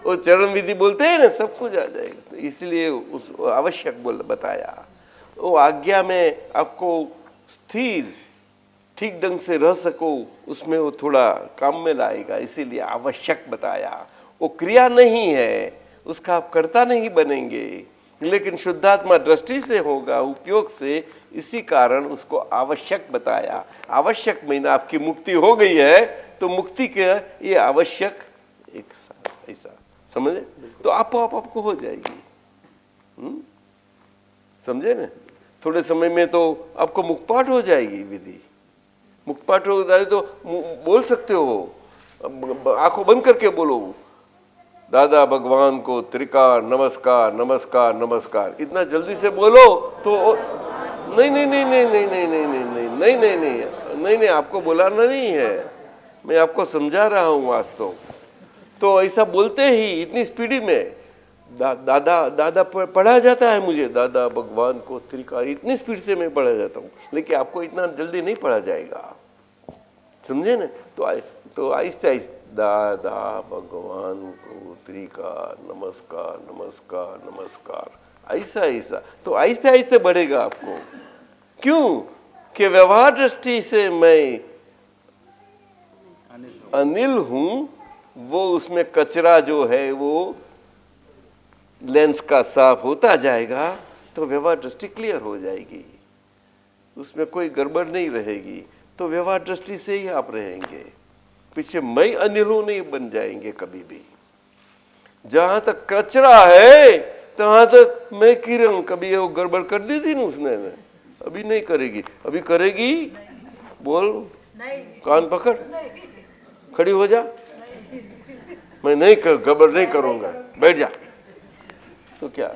वो चरण विधि बोलते हैं ना, सब कुछ आ जाएगा। तो इसलिए उस आवश्यक बताया। वो आज्ञा में आपको स्थिर ठीक ढंग से रह सको, उसमें वो थोड़ा काम में लाएगा, इसीलिए आवश्यक बताया। वो क्रिया नहीं है, उसका आप कर्ता नहीं बनेंगे, लेकिन शुद्धात्मा दृष्टि से होगा, उपयोग से। इसी कारण उसको आवश्यक बताया। आवश्यक महीना आपकी मुक्ति हो गई है, तो मुक्ति के ये आवश्यक एक साथ ऐसा समझे, तो आपको हो जाएगी। समझे ना? थोड़े समय में तो आपको मुक्पाट हो जाएगी विधि। मुक्पाट हो जाए तो बोल सकते हो, आंखों बंद करके बोलो, दादा भगवान को त्रिकार नमस्कार नमस्कार नमस्कार। इतना जल्दी से बोलो तो नहीं नहीं नहीं नहीं नहीं नहीं नहीं नहीं नहीं नहीं नहीं नहीं नहीं, आपको बुलाना नहीं है, मैं आपको समझा रहा हूँ वास्तव। तो ऐसा बोलते ही इतनी स्पीडी में दादा पढ़ा जाता है मुझे, दादा भगवान को त्रिकार, इतनी स्पीड से मैं पढ़ा जाता हूँ, लेकिन आपको इतना जल्दी नहीं पढ़ा जाएगा। समझे ना? तो आहिस्ते आहिस्ते दादा भगवान को त्रिकार नमस्कार नमस्कार नमस्कार, ऐसा ऐसा तो आहिस्ते आहिस्ते बढ़ेगा आपको। क्यों? कि व्यवहार दृष्टि से मैं अनिल हूं, वो उसमें कचरा जो है वो लेंस का साफ होता जाएगा, तो व्यवहार दृष्टि क्लियर हो जाएगी, उसमें कोई गड़बड़ नहीं रहेगी। तो व्यवहार दृष्टि से ही आप रहेंगे, पीछे मैं अनिल हूं नहीं बन जाएंगे कभी भी। जहां तक कचरा है तहां तक मैं किरण, कभी वो गड़बड़ कर दी थी ना उसने, अभी नहीं करेगी। अभी करेगी? बोल, कान पकड़, खड़ी हो जा, मैं नहीं गड़बड़ नहीं करूंगा, बैठ जा। तो क्या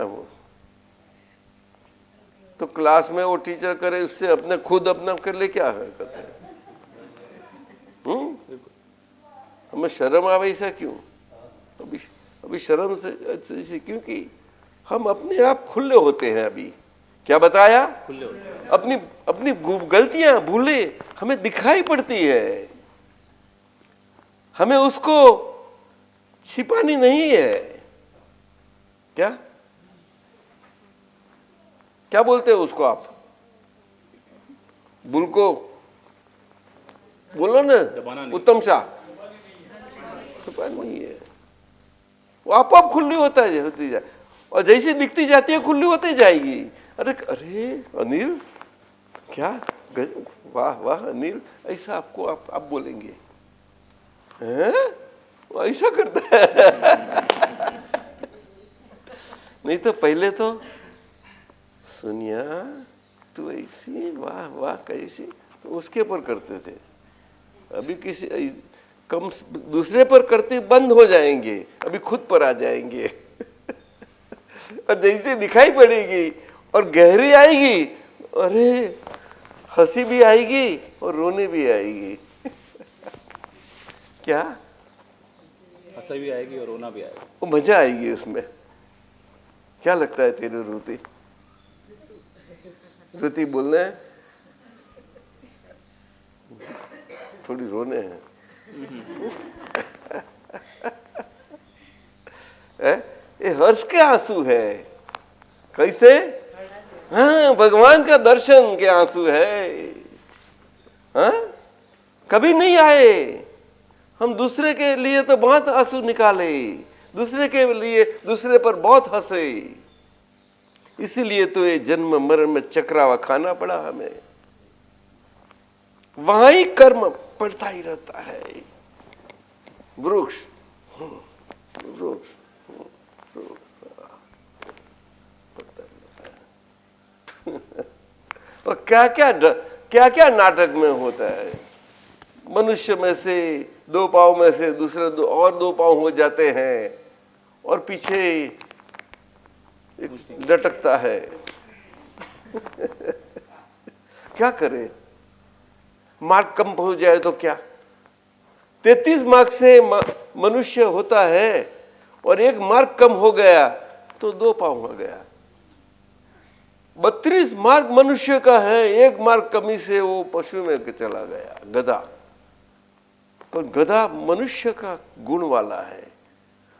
वो तो क्लास में वो टीचर करे, उससे अपने खुद अपना कर ले, क्या हरकत है? हमें शर्म आवे ऐसा क्यों? अभी शर्म से क्योंकि हम अपने आप खुले होते हैं। अभी क्या बताया? खुले होते। अपनी गलतियां भूले हमें दिखाई पड़ती है, हमें उसको छिपानी नहीं है। क्या बोलते हो उसको आप? भूल को बोलो ना, उत्तम शाह। छुपा नहीं है, वो आप खुली होती जाए, और जैसे दिखती जाती है खुली होती जाएगी। अरे अनिल, क्या वाह वाह अनिल, ऐसा आपको आप बोलेंगे हैं? वो ऐसा करता है। नहीं तो पहले तो सुनिया तू ऐसी, वाह वाह कैसी, तो उसके पर करते थे। अभी किसी कम दूसरे पर करते बंद हो जाएंगे, अभी खुद पर आ जाएंगे। और जैसे दिखाई पड़ेगी और गहरी आएगी, अरे हंसी भी आएगी और रोने भी आएगी। क्या? हंसी भी आएगी और रोना भी आएगा, वो मजा आएगी उसमें। क्या लगता है तेरे रुति बोलने थोड़ी रोने हैं। ये हर्ष के आंसू है। कैसे? हाँ, भगवान का दर्शन के आंसू है। हाँ, कभी नहीं आए। हम दूसरे के लिए तो बहुत आंसू निकाले, दूसरे के लिए दूसरे पर बहुत हंसे, इसीलिए तो ये जन्म मरण में चक्रावा खाना पड़ा हमें। वहां ही कर्म पड़ता ही रहता है। वृक्ष वृक्ष पड़ता रहता है। और क्या क्या नाटक में होता है। मनुष्य में से दो पांव में से दूसरे दो पांव हो जाते हैं, और पीछे लटकता है। क्या करे? मार्ग कम हो जाए तो क्या? 33 मार्ग से मनुष्य होता है, और एक मार्ग कम हो गया तो 2 पांव हो गया। 32 मार्ग मनुष्य का है, एक मार्ग कमी से वो पशु में चला गया, गधा। पर गधा मनुष्य का गुण वाला है,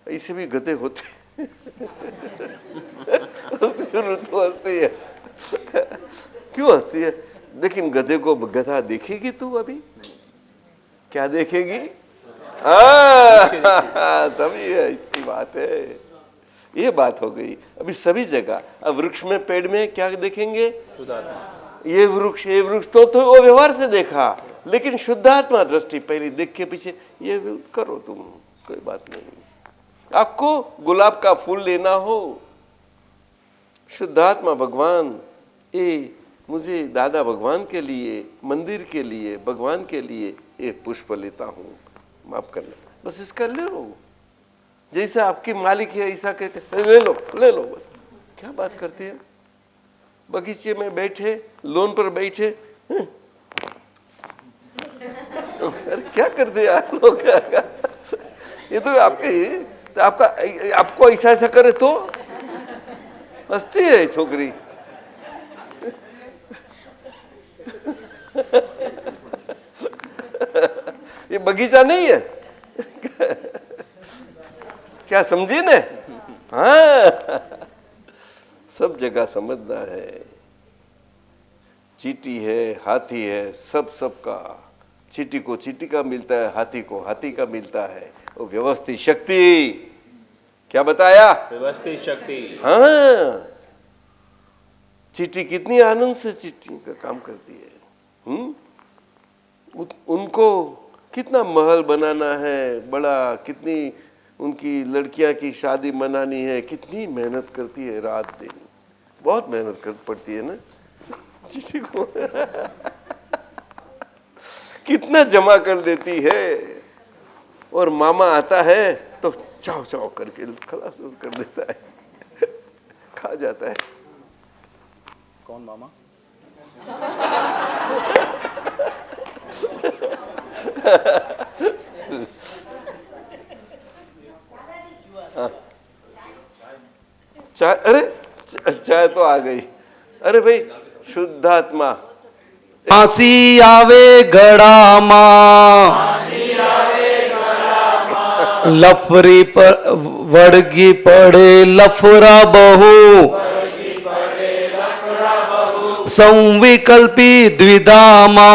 ऐसे भी गधे होते तो हंसती है। क्यों हंसती है? लेकिन गधे को गधा देखेगी तू अभी? क्या देखेगी? तभी है, इसकी बात है, ये बात हो गई। अभी सभी जगह, अब वृक्ष में, पेड़ में क्या देखेंगे? ये वृक्ष तो वो व्यवहार से देखा, लेकिन शुद्धात्मा दृष्टि पहले देख के पीछे ये करो तुम, कोई बात नहीं। आपको गुलाब का फूल लेना हो, शुद्धात्मा भगवान, ये मुझे दादा भगवान के लिए, मंदिर के लिए, भगवान के लिए ये पुष्प लेता हूँ, माफ करना, बस इसका ले लो। जैसा आपके मालिक है ऐसा कहते ले लो बस। क्या बात करते हैं? बगीचे में बैठे, लोन पर बैठे, अरे क्या करते हैं आप लोग? ये तो आपको ऐसा करे तो हंसती है छोकरी। ये बगीचा नहीं है क्या? समझी ने? हाँ, सब जगह समझना है। चींटी है, हाथी है, सबका। चींटी को चींटी का मिलता है, हाथी को हाथी का मिलता है। वो व्यवस्थित शक्ति, क्या बताया? व्यवस्थित शक्ति। हाँ, चींटी कितनी आनंद से चींटी का काम करती है। उनको कितना महल बनाना है बड़ा, कितनी उनकी लड़कियां की शादी मनानी है, कितनी मेहनत करती है, रात दिन बहुत मेहनत कर पड़ती है ना चींटी को। कितना जमा कर देती है, और मामा आता है तो चाव चाव करके खलास कर देता है, खा जाता है। कौन मामा? चाय, अरे चाय तो आ गई। अरे भाई, शुद्धात्मा फांसी आवे गळाમાં, लफरी पर वड़गी पड़े लफरा बहु, संविकल्पी द्विधामा,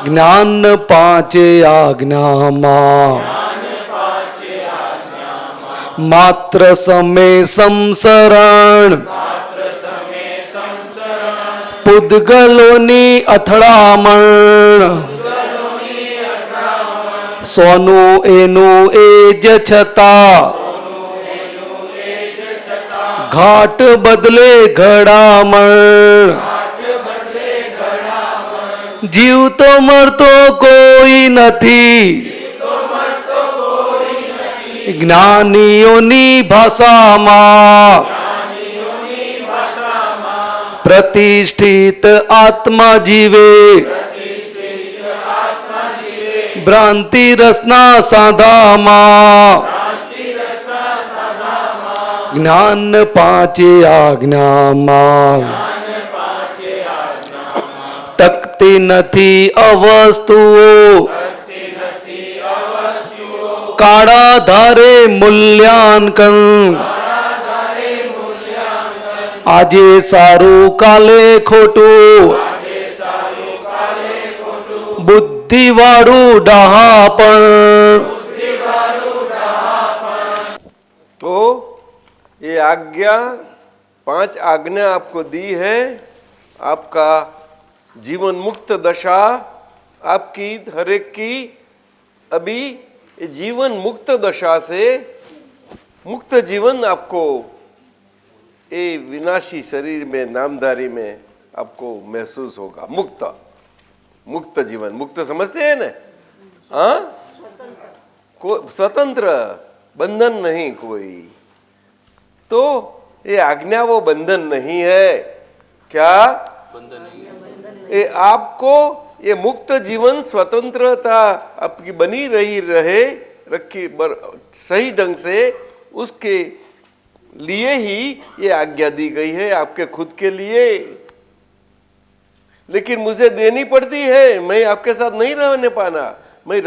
ज्ञान पांचे आज्ञामा, मात्र समय संसरण, पुद्गलोनी અથડામણ, સોનું એનું એ જ છતાં ઘાટ બદલે ઘડામણ, જીવતો મરતો કોઈ નથી, જ્ઞાનીઓની ભાષામાં प्रतिष्ठित आत्मा जीवे, भ्रांति रसना साधामा, ज्ञान पांचे आज्ञाમાં, टकती નથી અવસ્તુઓ, કાળા ધારે મૂલ્યાંકન, આજે સારું કાલે ખોટું, बुद्धि वाड़ू डहापण। तो ये आज्ञा 5 आज्ञा आपको दी है। आपका जीवन मुक्त दशा आपकी हर एक की अभी जीवन मुक्त दशा से मुक्त जीवन आपको ये विनाशी शरीर में नामधारी में आपको महसूस होगा। मुक्त मुक्त जीवन, मुक्त समझते हैं ना? हाँ, को स्वतंत्र, बंधन नहीं कोई। तो ये आज्ञा वो बंधन नहीं है। क्या बंधन नहीं है? ये आपको ये मुक्त जीवन स्वतंत्रता आपकी बनी रही रखी सही ढंग से, उसके लिए ही ये आज्ञा दी गई है, आपके खुद के लिए। लेकिन मुझे देनी पड़ती है, मैं आपके साथ नहीं रहने पाना। मैं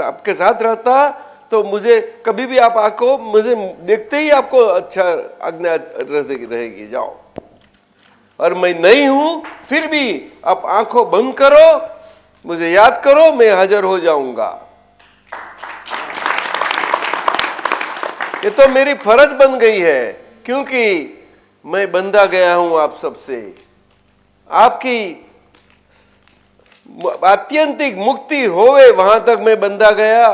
आपके साथ रहता तो मुझे कभी भी आप आको, मुझे देखते ही आपको अच्छा आज्ञा रहेगी, जाओ। और मैं नहीं हूं, फिर भी आप आंखों बंद करो, मुझे याद करो, मैं हाजिर हो जाऊंगा। ये तो मेरी फर्ज बन गई है, क्योंकि मैं बंधा गया हूं आप सबसे। आपकी आत्यंतिक मुक्ति होवे वहां तक मैं बंधा गया,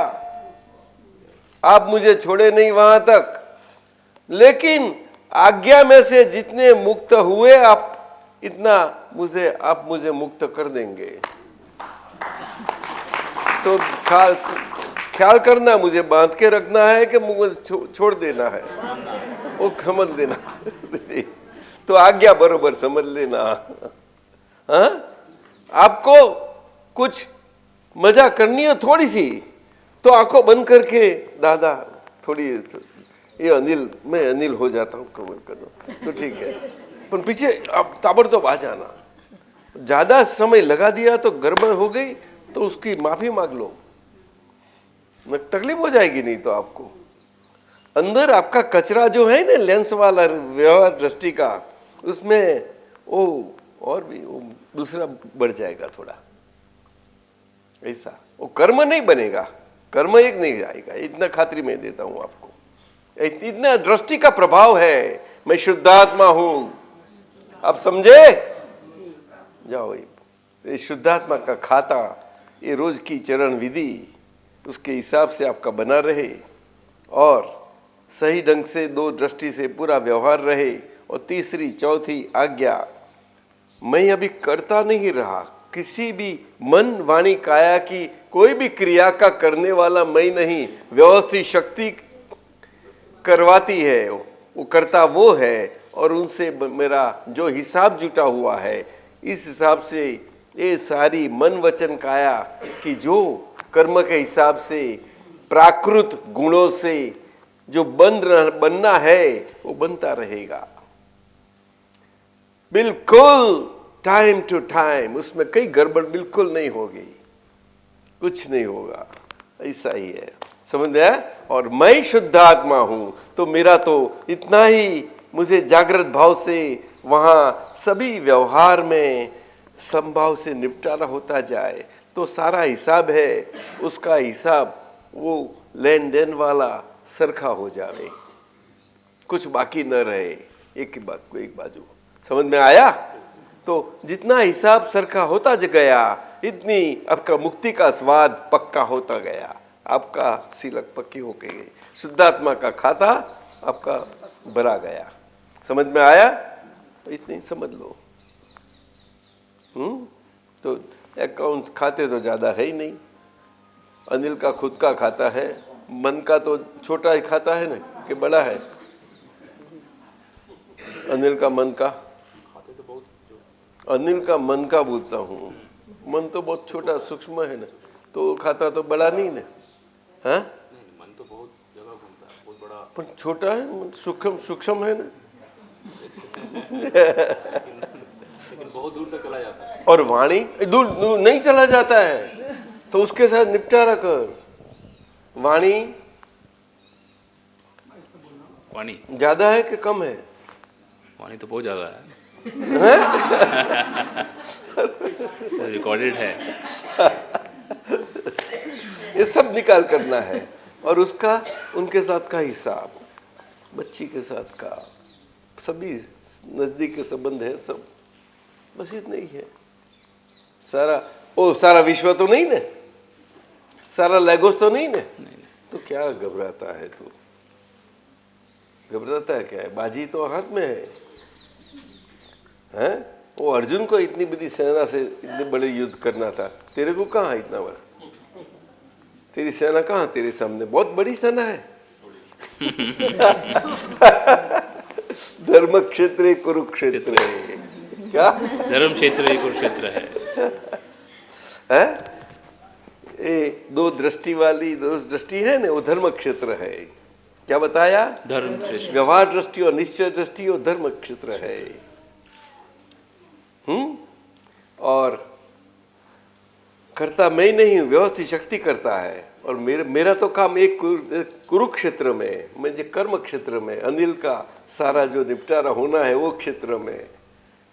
आप मुझे छोड़े नहीं वहां तक। लेकिन आज्ञा में से जितने मुक्त हुए आप, इतना आप मुझे मुक्त कर देंगे। तो ख्याल करना, मुझे बांध के रखना है कि मुझे छोड़ देना है, वो समझ लेना। तो आज्ञा बरोबर समझ लेना। हाँ, आपको कुछ मजा करनी हो थोड़ी सी, तो आंखों बंद करके दादा थोड़ी ये मैं अनिल हो जाता हूँ, कमर कर दो तो ठीक है, पर पीछे अब ताबड़तोड़ आ जाना। ज्यादा समय लगा दिया तो गड़बड़ हो गई तो उसकी माफी मांग लो, तकलीफ हो जाएगी। नहीं तो आपको अंदर आपका कचरा जो है ना, लेंस वाला व्यवहार दृष्टि का, उसमें वो और भी वो दूसरा बढ़ जाएगा थोड़ा। ऐसा वो कर्म नहीं बनेगा, कर्म एक नहीं जाएगा, इतना खातिर मैं देता हूं आपको। इतना दृष्टि का प्रभाव है, मैं शुद्धात्मा हूं, आप समझे? जाओ, ये शुद्धात्मा का खाता, ये रोज की चरण विधि, उसके हिसाब से आपका बना रहे और सही ढंग से दो दृष्टि से पूरा व्यवहार रहे। और तीसरी चौथी आज्ञा, मैं अभी करता नहीं रहा, किसी भी मन वाणी काया की कोई भी क्रिया का करने वाला मैं नहीं, व्यवस्थित शक्ति करवाती है, वो करता वो है। और उनसे मेरा जो हिसाब जुटा हुआ है, इस हिसाब से ये सारी मन वचन काया कि जो कर्म के हिसाब से प्राकृत गुणों से जो बनना है वो बनता रहेगा, बिल्कुल टाइम टू टाइम। उसमें कई गड़बड़ बिल्कुल नहीं होगी, कुछ नहीं होगा, ऐसा ही है, समझ गया? और मैं शुद्धात्मा हूं, तो मेरा तो इतना ही, मुझे जागृत भाव से वहां सभी व्यवहार में संभाव से निपटारा होता जाए, तो सारा हिसाब है, उसका हिसाब वो लेन देन वाला सरखा हो जाए, कुछ बाकी न रहे, एक बाजू। समझ में आया? तो जितना हिसाब सरखा होता गया, इतनी आपका मुक्ति का स्वाद पक्का होता गया, आपका सिलक पक्की हो गई, शुद्धात्मा का खाता आपका भरा गया। समझ में आया? इतनी समझ लो। तो अकाउंट खाते तो ज्यादा है ही नहीं, अनिल का खुद का खाता है, मन का तो छोटा ही खाता है ना, कि बड़ा है? अनिल का मन का, अनिल का मन का बोलता हूँ, मन तो बहुत छोटा सूक्ष्म है ना, तो खाता तो बड़ा नहीं ना। हाँ, मन तो बहुत जगह घूमता है, बहुत बड़ा, पर छोटा है, सूक्ष्म है ना। लेकिन बहुत दूर तक चला जाता है। और वाणी दूर नहीं चला जाता है, तो उसके साथ निपटारा कर। वाणी ज्यादा है कि कम है? वाणी तो बहुत ज्यादा है, रिकॉर्डेड है। ये सब निकाल करना है, और उसका उनके साथ का हिसाब, बच्ची के साथ का, सभी नजदीक के संबंध है सब, बस इतना ही है। सारा विश्व तो नहीं ना, सारा लेगोस तो नहीं ना, तो क्या घबराता है तू? घबराता है क्या है? बाजी तो हाथ में है, हैं? वो अर्जुन को इतनी बड़ी सेना से इतने बड़े युद्ध करना था, तेरे को कहाँ है इतना बड़ा? तेरी सेना कहाँ तेरे सामने? बहुत बड़ी सेना है। धर्म क्षेत्र कुरुक्षेत्र, क्या? धर्म क्षेत्र कुरुक्षेत्र है। ये दो दृष्टि है ना, वो धर्म क्षेत्र है। क्या बताया? धर्म श्रेष्ठ। व्यवहार दृष्टि और निश्चय दृष्टि वो धर्म क्षेत्र है। और करता मैं नहीं हूं, व्यवस्थित शक्ति करता है। और मेरा तो काम एक कुरुक्षेत्र में, मुझे कर्म क्षेत्र में, अनिल का सारा जो निपटारा होना है वो क्षेत्र में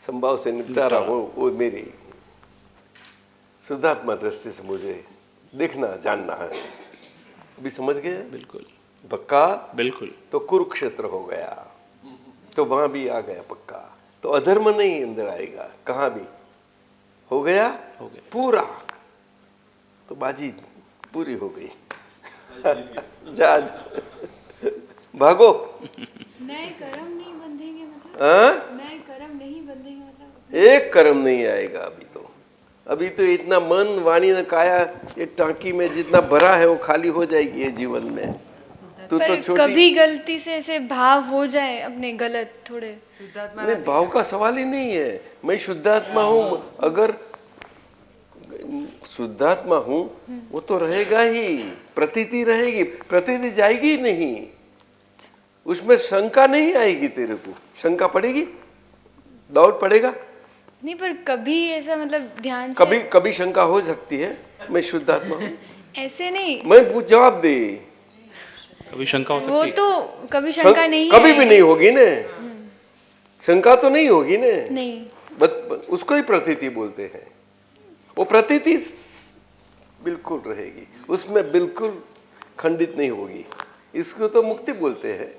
संभाव से निपटारा हो, वो मेरी शुद्धात्मा दृष्टि से मुझे देखना जानना है। अभी समझ गए? बिल्कुल पक्का? बिल्कुल। तो कुरुक्षेत्र हो गया, तो वहां भी आ गया पक्का। तो अधर्म नहीं अंदर आएगा, कहां भी हो गया, हो गया पूरा। तो बाजी पूरी हो गई। जा भागो। नए कर्म नहीं बंधेंगे मतलब? हाँ? नए कर्म नहीं बंधेंगे मतलब? एक कर्म नहीं आएगा अभी तो इतना मन वाणी न काया ये टांकी में जितना भरा है वो खाली हो जाएगी ये जीवन में। तू तो पर छोटी, कभी गलती से ऐसे भाव हो जाए अपने गलत थोड़े, नहीं भाव का सवाल ही नहीं है। मैं शुद्धात्मा हूँ, अगर शुद्धात्मा हूँ वो तो रहेगा ही, प्रतीति रहेगी, प्रतीति जाएगी नहीं, उसमें शंका नहीं आएगी। तेरे को शंका पड़ेगी, डाउट पड़ेगा नहीं, पर कभी ऐसा मतलब ध्यान से कभी शंका हो सकती है। मैं शुद्धात्मा हूँ ऐसे नहीं, मैं जवाब दे। कभी शंका हो सकती वो है। तो कभी शंका नहीं कभी है। भी नहीं होगी ने, शंका तो नहीं होगी ने, नहीं, उसको ही प्रतीति बोलते हैं। वो प्रतीति बिल्कुल रहेगी, उसमें बिल्कुल खंडित नहीं होगी, इसको तो मुक्ति बोलते हैं।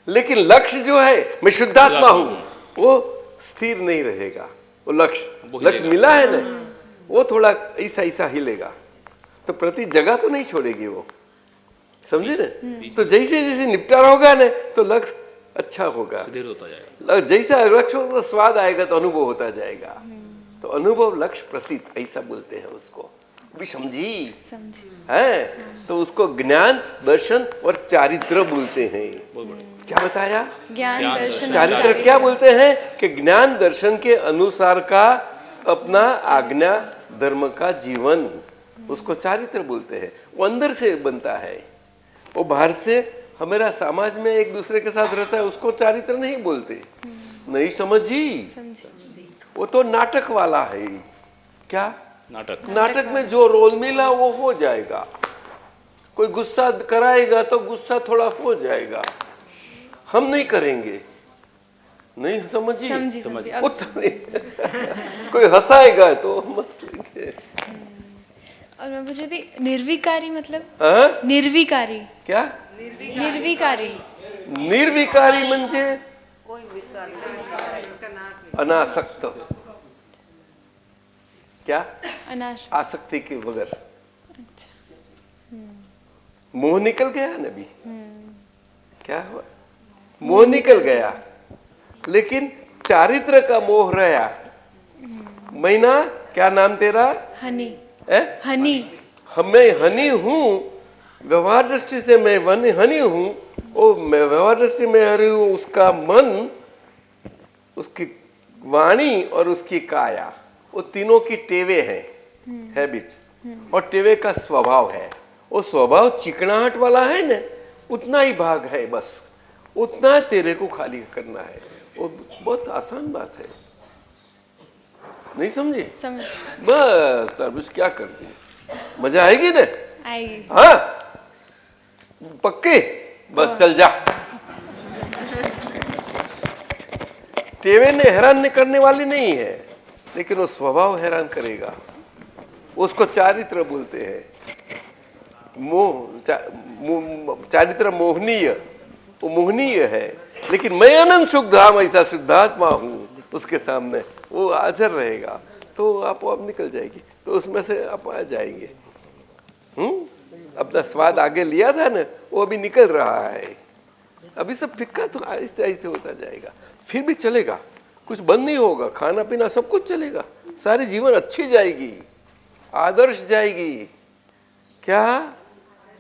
लेकिन लक्ष्य जो है मैं शुद्धात्मा हूं वो स्थिर नहीं रहेगा। वो लक्ष्य मिला है ना, वो थोड़ा ऐसा ऐसा हिलेगा, तो प्रति जगह तो नहीं छोड़ेगी वो, समझे ना। तो जैसे जैसे निपटारा होगा ना तो लक्ष्य अच्छा होगा, सुधीर होता जाएगा। जैसा लक्ष्य होगा स्वाद आएगा तो अनुभव होता जाएगा। तो अनुभव लक्ष्य प्रतीत ऐसा बोलते हैं उसको, भी समझी है। तो उसको ज्ञान दर्शन और चारित्र बोलते हैं। क्या बताया? ज्ञान दर्शन चारित्र क्या बोलते हैं कि ज्ञान दर्शन के अनुसार का अपना आज्ञा धर्म का जीवन, उसको चारित्र बोलते हैं। वो अंदर से बनता है, वो बाहर से हमारा समाज में एक दूसरे के साथ रहता है, उसको चारित्र नहीं बोलते। नहीं समझी? वो तो नाटक वाला है। क्या नाटक में जो रोल मिला वो हो जाएगा। कोई गुस्सा कराएगा तो गुस्सा थोड़ा हो जाएगा, हम नहीं करेंगे। नहीं समझी? वो तो कोई हंसाएगा तो हम हंस लेंगे। और मैं पूछ रही थी निर्विकारी मतलब? हाँ? निर्विकारी क्या? निर्विकारी म्हणजे अनासक्त। क्या? आसक्ति के बगैर। मोह निकल गया ना अभी। क्या हुआ? मोह निकल गया, लेकिन चारित्र का मोह रहा। मैना क्या नाम तेरा? हनी। मैं हनी हूँ, व्यवहार दृष्टि से मैं हनी हूँ। वो मैं व्यवहार दृष्टि में हरी हूँ, उसका मन, उसकी वाणी और उसकी काया, वो तीनों की टेवे हैं, हैबिट्स। और टेवे का स्वभाव है, वो स्वभाव चिकनाहट वाला है ना, उतना ही भाग है, बस उतना तेरे को खाली करना है। वो बहुत आसान बात है, नहीं समझे? बस तरबूज क्या कर दी, मजा आएगी ना? आएगी। हाँ पक्के, बस चल जा। टेवे ने हैरान करने वाली नहीं है, लेकिन वो स्वभाव हैरान करेगा। उसको चारित्र बोलते हैं। चारित्र मोहनीय, वो मोहनीय है। लेकिन मैं अनंत सुख धाम ऐसा शुद्धात्मा हूँ, उसके सामने वो हाजिर रहेगा, तो आप निकल जाएगी। तो उसमें से आप आ जाएंगे। अपना स्वाद आगे लिया था ना, वो अभी निकल रहा है। अभी सब फिक्का तो आहिस्ते आहिस्ते होता जाएगा, फिर भी चलेगा, कुछ बंद नहीं होगा। खाना पीना सब कुछ चलेगा, सारी जीवन अच्छी जाएगी, आदर्श जाएगी। क्या?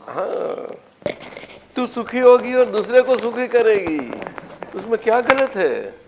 हाँ, तू सुखी होगी और दूसरे को सुखी करेगी, उसमें क्या गलत है?